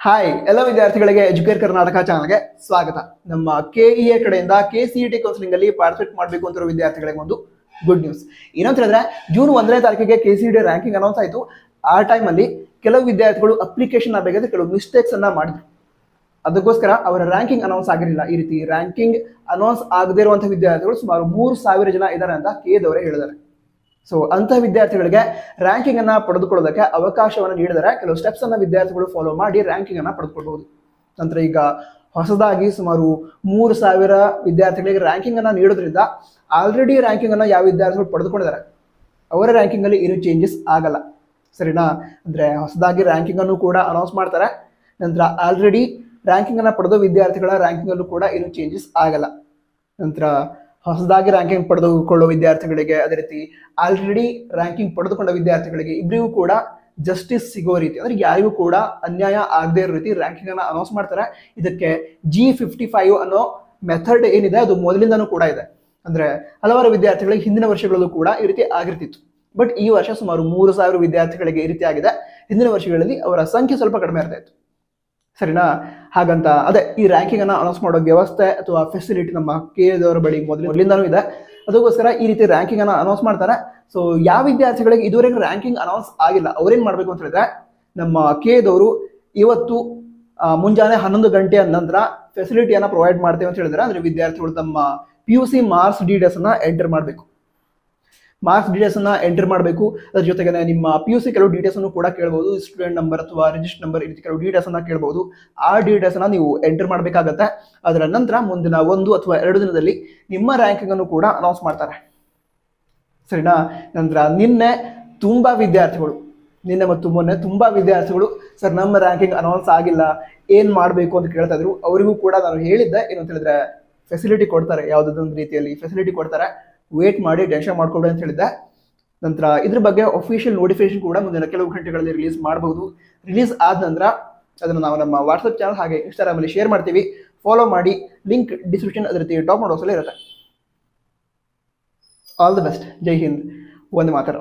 Hi ಎಲ್ಲ ವಿದ್ಯಾರ್ಥಿಗಳಿಗೆ Educare Karnataka ಚಾನಲ್ಗೆ ಸ್ವಾಗತ. ನಮ್ಮ ಕೆಇಎ ಕಡೆಯಿಂದ KCET ಕೌನ್ಸಿಲಿಂಗ್ ಅಲ್ಲಿ ಪಾರ್ಟಿಸಿಪೇಟ್ ಮಾಡಬೇಕು ಅಂತಿರೋ ವಿದ್ಯಾರ್ಥಿಗಳಿಗೆ ಒಂದು ಗುಡ್ ನ್ಯೂಸ್. ಏನಂತ ಹೇಳಿದ್ರೆ ಜೂನ್ 1ನೇ ತಾರೀಕಿಗೆ KCET ರ್ಯಾಂಕಿಂಗ್ ಅನೌನ್ಸ್ ಆಯಿತು. ಆ ಟೈಮಲ್ಲಿ ಕೆಲವು ವಿದ್ಯಾರ್ಥಿಗಳು ಅಪ್ಲಿಕೇಶನ್ ಆಗಬೇಕಾದ್ರೆ ಕೆಲವು ಮಿಸ್ಟೇಕ್ಸ್ ಅನ್ನ ಮಾಡಿದ್ರು. ಅದಕ್ಕೋಸ್ಕರ ಅವರ ರ್ಯಾಂಕಿಂಗ್ ಅನೌನ್ಸ್ ಆಗಿರಲಿಲ್ಲ. ಈ ರೀತಿ ರ್ಯಾಂಕಿಂಗ್ ಅನೌನ್ಸ್ ಆಗದೇ ಇರುವಂತಹ ವಿದ್ಯಾರ್ಥಿಗಳು ಸುಮಾರು 3000 ಜನ ಇದ್ದಾರೆ ಅಂತ ಕೆದವರೇ ಹೇಳಿದ್ದಾರೆ. ಸೊ ಅಂತಹ ವಿದ್ಯಾರ್ಥಿಗಳಿಗೆ ರ್ಯಾಂಕಿಂಗ್ ಅನ್ನ ಪಡೆದುಕೊಳ್ಳೋದಕ್ಕೆ ಅವಕಾಶವನ್ನು ನೀಡಿದರೆ ಕೆಲವು ಸ್ಟೆಪ್ಸ್ ಅನ್ನ ವಿದ್ಯಾರ್ಥಿಗಳು ಫಾಲೋ ಮಾಡಿ ರ್ಯಾಂಕಿಂಗ್ ಅನ್ನ ಪಡೆದುಕೊಳ್ಬಹುದು. ನಂತರ ಈಗ ಹೊಸದಾಗಿ ಸುಮಾರು 3000 ವಿದ್ಯಾರ್ಥಿಗಳಿಗೆ ರ್ಯಾಂಕಿಂಗ್ ಅನ್ನ ನೀಡೋದ್ರಿಂದ ಆಲ್ರೆಡಿ ರ್ಯಾಂಕಿಂಗ್ ಅನ್ನ ಯಾವ ವಿದ್ಯಾರ್ಥಿಗಳು ಪಡೆದುಕೊಂಡಿದ್ದಾರೆ ಅವರ ರ್ಯಾಂಕಿಂಗ್ ಅಲ್ಲಿ ಏನು ಚೇಂಜಸ್ ಆಗಲ್ಲ. ಸರಿನಾ? ಅಂದ್ರೆ ಹೊಸದಾಗಿ ರ್ಯಾಂಕಿಂಗ್ ಅನ್ನು ಕೂಡ ಅನೌನ್ಸ್ ಮಾಡ್ತಾರೆ. ನಂತರ ಆಲ್ರೆಡಿ ರ್ಯಾಂಕಿಂಗ್ ಅನ್ನ ಪಡೆದ ವಿದ್ಯಾರ್ಥಿಗಳ ರ್ಯಾಂಕಿಂಗ್ ಅಲ್ಲೂ ಕೂಡ ಏನು ಚೇಂಜಸ್ ಆಗಲ್ಲ. ನಂತರ ಹೊಸದಾಗಿ ರ್ಯಾಂಕಿಂಗ್ ಪಡೆದುಕೊಳ್ಳುವ ವಿದ್ಯಾರ್ಥಿಗಳಿಗೆ, ಅದೇ ರೀತಿ ಆಲ್ರೆಡಿ ರ್ಯಾಂಕಿಂಗ್ ಪಡೆದುಕೊಂಡ ವಿದ್ಯಾರ್ಥಿಗಳಿಗೆ ಇಬ್ಬರಿಗೂ ಕೂಡ ಜಸ್ಟಿಸ್ ಸಿಗೋ ರೀತಿ, ಅಂದ್ರೆ ಯಾರಿಗೂ ಕೂಡ ಅನ್ಯಾಯ ಆಗದೇ ಇರೋ ರೀತಿ ರ್ಯಾಂಕಿಂಗ್ ಅನ್ನ ಅನೌನ್ಸ್ ಮಾಡ್ತಾರೆ. ಇದಕ್ಕೆ G55 ಅನ್ನೋ ಮೆಥಡ್ ಏನಿದೆ ಅದು ಮೊದಲಿಂದನೂ ಕೂಡ ಇದೆ. ಅಂದ್ರೆ ಹಲವಾರು ವಿದ್ಯಾರ್ಥಿಗಳಿಗೆ ಹಿಂದಿನ ವರ್ಷಗಳಲ್ಲೂ ಕೂಡ ಈ ರೀತಿ ಆಗಿರ್ತಿತ್ತು. ಬಟ್ ಈ ವರ್ಷ ಸುಮಾರು 3000 ವಿದ್ಯಾರ್ಥಿಗಳಿಗೆ ಈ ರೀತಿ ಆಗಿದೆ. ಹಿಂದಿನ ವರ್ಷಗಳಲ್ಲಿ ಅವರ ಸಂಖ್ಯೆ ಸ್ವಲ್ಪ ಕಡಿಮೆ ಇರ್ತಾ ಇತ್ತು. ಸರಿನಾ? ಹಾಗಂತ ಅದೇ ಈ ರ್ಯಾಂಕಿಂಗ್ ಅನ್ನ ಅನೌನ್ಸ್ ಮಾಡೋ ವ್ಯವಸ್ಥೆ ಅಥವಾ ಫೆಸಿಲಿಟಿ ನಮ್ಮ ಕೆದವರ ಬಳಿ ಮೊದಲಿಂದನೂ ಇದೆ. ಅದಕ್ಕೋಸ್ಕರ ಈ ರೀತಿ ರ್ಯಾಂಕಿಂಗ್ ಅನ್ನ ಅನೌನ್ಸ್ ಮಾಡ್ತಾರೆ. ಸೊ ಯಾವ ವಿದ್ಯಾರ್ಥಿಗಳಿಗೆ ಇದುವರೆಗೆ ರ್ಯಾಂಕಿಂಗ್ ಅನೌನ್ಸ್ ಆಗಿಲ್ಲ ಅವ್ರೇನ್ ಮಾಡ್ಬೇಕು ಅಂತ ಹೇಳಿದ್ರೆ, ನಮ್ಮ ಕೆದವರು ಇವತ್ತು ಮುಂಜಾನೆ 11 ಗಂಟೆಯ ನಂತರ ಫೆಸಿಲಿಟಿಯನ್ನ ಪ್ರೊವೈಡ್ ಮಾಡ್ತೇವೆ ಅಂತ ಹೇಳಿದ್ರೆ, ಅಂದ್ರೆ ವಿದ್ಯಾರ್ಥಿಗಳು ತಮ್ಮ PUC ಮಾರ್ಕ್ಸ್ ಡೀಟೇಲ್ಸ್ ಅನ್ನ ಎಂಟರ್ ಮಾಡಬೇಕು. ಮಾರ್ಕ್ಸ್ ಡೀಟೇಲ್ಸ್ ಅನ್ನ ಎಂಟರ್ ಮಾಡಬೇಕು. ಅದ್ರ ಜೊತೆಗೆ ನಿಮ್ಮ PUC ಕೆಲವು ಡೀಟೇಲ್ಸ್ ಅನ್ನು ಕೂಡ ಕೇಳಬಹುದು. ಸ್ಟೂಡೆಂಟ್ ನಂಬರ್ ಅಥವಾ ರಿಜಿಸ್ಟರ್ ನಂಬರ್, ಈ ರೀತಿ ಕೆಲವು ಡೀಟೇಲ್ಸ್ ಅನ್ನ ಕೇಳಬಹುದು. ಆ ಡೀಟೇಲ್ಸ್ ಅನ್ನ ನೀವು ಎಂಟರ್ ಮಾಡಬೇಕಾಗತ್ತೆ. ಅದರ ನಂತರ ಮುಂದಿನ 1 ಅಥವಾ 2 ದಿನದಲ್ಲಿ ನಿಮ್ಮ ರ್ಯಾಂಕಿಂಗ್ ಅನ್ನು ಕೂಡ ಅನೌನ್ಸ್ ಮಾಡ್ತಾರೆ. ಸರಿನಾ? ನಂತರ ನಿನ್ನೆ ಮತ್ತು ಮೊನ್ನೆ ತುಂಬಾ ವಿದ್ಯಾರ್ಥಿಗಳು ಸರ್ ನಮ್ಮ ರ್ಯಾಂಕಿಂಗ್ ಅನೌನ್ಸ್ ಆಗಿಲ್ಲ, ಏನ್ ಮಾಡಬೇಕು ಅಂತ ಕೇಳ್ತಾ ಇದ್ರು. ಅವರಿಗೂ ಕೂಡ ನಾನು ಹೇಳಿದ್ದೆ ಏನು ಅಂತ ಹೇಳಿದ್ರೆ, ಫೆಸಿಲಿಟಿ ಕೊಡ್ತಾರೆ, ಯಾವುದಾದ್ರೊಂದು ರೀತಿಯಲ್ಲಿ ಫೆಸಿಲಿಟಿ ಕೊಡ್ತಾರೆ, ವೇಟ್ ಮಾಡಿ, ಟೆನ್ಷನ್ ಮಾಡ್ಕೊಬೇಡಿ ಅಂತ ಹೇಳಿದ್ದೆ. ನಂತರ ಇದ್ರ ಬಗ್ಗೆ ಅಫಿಷಿಯಲ್ ನೋಟಿಫಿಕೇಶನ್ ಕೂಡ ಮುಂದಿನ ಕೆಲವು ಗಂಟೆಗಳಲ್ಲಿ ರಿಲೀಸ್ ಮಾಡಬಹುದು. ರಿಲೀಸ್ ಆದ ನಂತರ ಅದನ್ನು ನಾವು ನಮ್ಮ ವಾಟ್ಸಪ್ ಚಾನಲ್ ಹಾಗೆ ಇನ್ಸ್ಟಾಗ್ರಾಮ್ ಅಲ್ಲಿ ಶೇರ್ ಮಾಡ್ತೀವಿ. ಫಾಲೋ ಮಾಡಿ. ಲಿಂಕ್ ಡಿಸ್ಕ್ರಿಪ್ಷನ್ ಅದೇ ರೀತಿ ಟಾಪ್ ನೋಡೋಸಲ್ಲೇ ಇರುತ್ತೆ. All the best. Jai Hind. Vande Mataram.